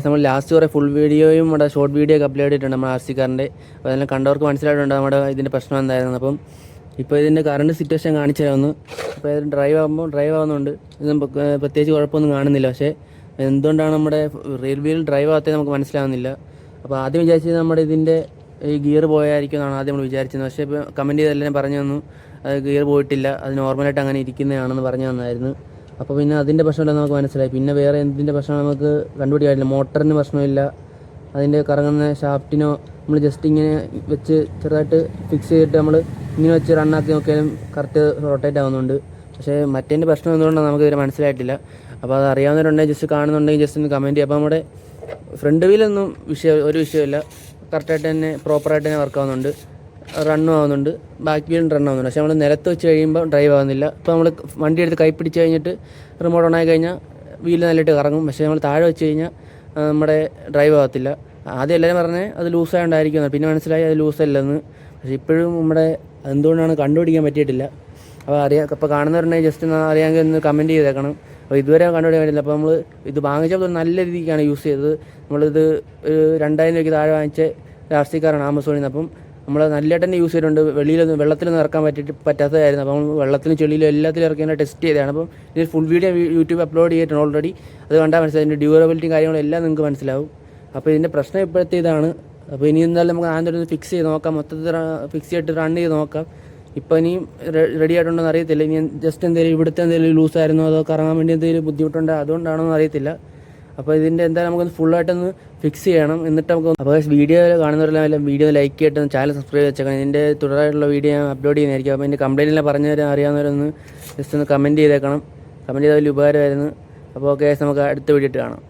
നമ്മൾ ലാസ്റ്റ് കുറേ ഫുൾ വീഡിയോയും നമ്മുടെ ഷോർട്ട് വീഡിയോ ഒക്കെ അപ്ലോഡ് ചെയ്തിട്ടുണ്ട് നമ്മുടെ RC കാറിൻ്റെ. അപ്പോൾ അതെല്ലാം കണ്ടവർക്ക് മനസ്സിലായിട്ടുണ്ട് നമ്മുടെ ഇതിൻ്റെ പ്രശ്നം എന്തായിരുന്നു. അപ്പം ഇപ്പോൾ ഇതിൻ്റെ കറണ്ട് സിറ്റുവേഷൻ കാണിച്ചു തരാമെന്ന്. അപ്പോൾ ഇത് ഡ്രൈവ് ആവുന്നുണ്ട്. ഇതൊന്നും പ്രത്യേകിച്ച് കുഴപ്പമൊന്നും കാണുന്നില്ല. പക്ഷേ എന്തുകൊണ്ടാണ് നമ്മുടെ റിയർ വീൽ ഡ്രൈവ് ആകാത്തത് നമുക്ക് മനസ്സിലാവുന്നില്ല. അപ്പോൾ ആദ്യം വിചാരിച്ചത് നമ്മുടെ ഇതിൻ്റെ ഈ ഗിയർ പോയായിരിക്കും എന്നാണ് ആദ്യം നമ്മൾ വിചാരിച്ചത്. പക്ഷേ ഇപ്പോൾ കമൻറ്റ് ചെയ്തെല്ലാം പറഞ്ഞു തന്നു അത് ഗിയർ പോയിട്ടില്ല, അത് നോർമലായിട്ട് അങ്ങനെ ഇരിക്കുന്നതാണെന്ന് പറഞ്ഞു തന്നായിരുന്നു. അപ്പോൾ പിന്നെ അതിൻ്റെ പ്രശ്നമില്ലെന്ന് നമുക്ക് മനസ്സിലായി. പിന്നെ വേറെ എന്തിൻ്റെ പ്രശ്നം നമുക്ക് കണ്ടുപിടിക്കാറില്ല. മോട്ടറിന് പ്രശ്നമില്ല, അതിൻ്റെ കറങ്ങുന്ന ഷാഫ്റ്റിനോ നമ്മൾ ജസ്റ്റ് ഇങ്ങനെ വെച്ച് ചെറുതായിട്ട് ഫിക്സ് ചെയ്തിട്ട് നമ്മൾ ഇങ്ങനെ വെച്ച് റണ്ണാക്കി നോക്കിയാലും കറക്റ്റ് റൊട്ടേറ്റ് ആവുന്നുണ്ട്. പക്ഷേ മറ്റേൻ്റെ പ്രശ്നം എന്തുകൊണ്ടാണ് നമുക്ക് ഇതുവരെ മനസ്സിലായിട്ടില്ല. അപ്പോൾ അത് അറിയാവുന്നവരുണ്ടെങ്കിൽ ജസ്റ്റ് കാണുന്നുണ്ടെങ്കിൽ ജസ്റ്റ് ഒന്ന് കമൻറ്റ് ചെയ്യുക. അപ്പോൾ നമ്മുടെ ഫ്രണ്ട് വീലൊന്നും ഒരു വിഷയമില്ല, കറക്റ്റായിട്ട് തന്നെ പ്രോപ്പറായിട്ട് തന്നെ വർക്ക് ആവുന്നുണ്ട്, റണ്ണും ആവുന്നുണ്ട്, ബാക്ക് വീലും റൺ ആവുന്നുണ്ട്. പക്ഷേ നമ്മൾ നിലത്ത് വെച്ച് കഴിയുമ്പോൾ ഡ്രൈവ് ആവുന്നില്ല. ഇപ്പോൾ നമ്മൾ വണ്ടി എടുത്ത് കൈ പിടിച്ച് കഴിഞ്ഞിട്ട് റിമോട്ട് ഓൺ ആയി കഴിഞ്ഞാൽ വീല് നല്ലതായിട്ട് കറങ്ങും. പക്ഷേ നമ്മൾ താഴെ വെച്ച് കഴിഞ്ഞാൽ നമ്മുടെ ഡ്രൈവ് ആകത്തില്ല. ആദ്യം എല്ലാവരും പറഞ്ഞത് അത് ലൂസായതുകൊണ്ടായിരിക്കും, പിന്നെ മനസ്സിലായി അത് ലൂസല്ലെന്ന്. പക്ഷേ ഇപ്പോഴും നമ്മുടെ എന്തുകൊണ്ടാണ് കണ്ടുപിടിക്കാൻ പറ്റിയിട്ടില്ല. അപ്പോൾ ഇപ്പോൾ കാണുന്നവരുണ്ടെങ്കിൽ ജസ്റ്റ് അറിയാമെങ്കിൽ ഒന്ന് കമൻറ്റ് ചെയ്തേക്കണം. അപ്പോൾ ഇതുവരെ കണ്ടുപിടിക്കാൻ പറ്റില്ല. അപ്പോൾ നമ്മൾ ഇത് വാങ്ങിച്ചപ്പോൾ നല്ല രീതിക്കാണ് യൂസ് ചെയ്തത്. നമ്മളിത് 2000 രൂപയ്ക്ക് താഴെ വാങ്ങിച്ച RC കാറാണ് ആമസോണിൽ നിന്ന്. അപ്പം നമ്മൾ നല്ലതായിട്ട് തന്നെ യൂസ് ചെയ്തിട്ടുണ്ട്. വെള്ളത്തിലൊന്നും ഇറക്കാൻ പറ്റാത്തതായിരുന്നു. അപ്പോൾ നമ്മൾ വെള്ളത്തിലും ചെളിയിലും എല്ലാത്തിലും ഇറക്കി ടെസ്റ്റ് ചെയ്തതാണ്. അപ്പം ഇതിൽ ഫുൾ വീഡിയോ യൂട്യൂബ് അപ്ലോഡ് ചെയ്തിട്ടുണ്ട് ഓൾറെഡി. അത് കണ്ടാൽ മനസ്സിലായി, ഇതിൻ്റെ ഡ്യൂറബിലിറ്റി കാര്യങ്ങളും എല്ലാം നിങ്ങൾക്ക് മനസ്സിലാവും. അപ്പോൾ ഇതിൻ്റെ പ്രശ്നം ഇപ്പോഴത്തെ ഇതാണ്. അപ്പോൾ ഇനി എന്തായാലും നമുക്ക് ആദ്യം ഫിക്സ് ചെയ്ത് നോക്കാം, മൊത്തത്തിൽ ഫിക്സ് ചെയ്തിട്ട് റൺ ചെയ്ത് നോക്കാം. ഇപ്പോൾ ഇനിയും റെഡി ആയിട്ടുണ്ടോ എന്ന് അറിയത്തില്ല. ഇനി ജസ്റ്റ് എന്തെങ്കിലും ഇവിടുത്തെ എന്തെങ്കിലും ലൂസായിരുന്നോ അതോ കറങ്ങാൻ വേണ്ടി എന്തെങ്കിലും ബുദ്ധിമുട്ടുണ്ടോ അതുകൊണ്ടാണോ എന്ന് അറിയത്തില്ല. അപ്പോൾ ഇതിൻ്റെ എന്തായാലും നമുക്കൊന്ന് ഫുള്ളായിട്ടൊന്ന് ഫിക്സ് ചെയ്യണം. എന്നിട്ട് നമുക്ക് അപ്പോൾ വീഡിയോ കാണുന്നവരെല്ലാം വീഡിയോ ലൈക്ക് ചെയ്തിട്ട് ചാനൽ സബ്സ്ക്രൈബ് വെച്ചേക്കണം. ഇതിൻ്റെ തുടരായിട്ടുള്ള വീഡിയോ ഞാൻ അപ്ലോഡ് ചെയ്യുന്നതായിരിക്കും. അപ്പോൾ ഇതിൻ്റെ കംപ്ലയിൻറ്റെല്ലാം പറഞ്ഞു തരാൻ അറിയാവുന്നവരൊന്ന് ജസ്റ്റ് ഒന്ന് കമൻറ്റ് ചെയ്തേക്കണം. കമൻറ്റ് ചെയ്താൽ വലിയ ഉപകാരമായിരുന്നു. അപ്പോൾ ഓക്കെ, നമുക്ക് അടുത്ത വീഡിയോ ഇട്ട് കാണാം.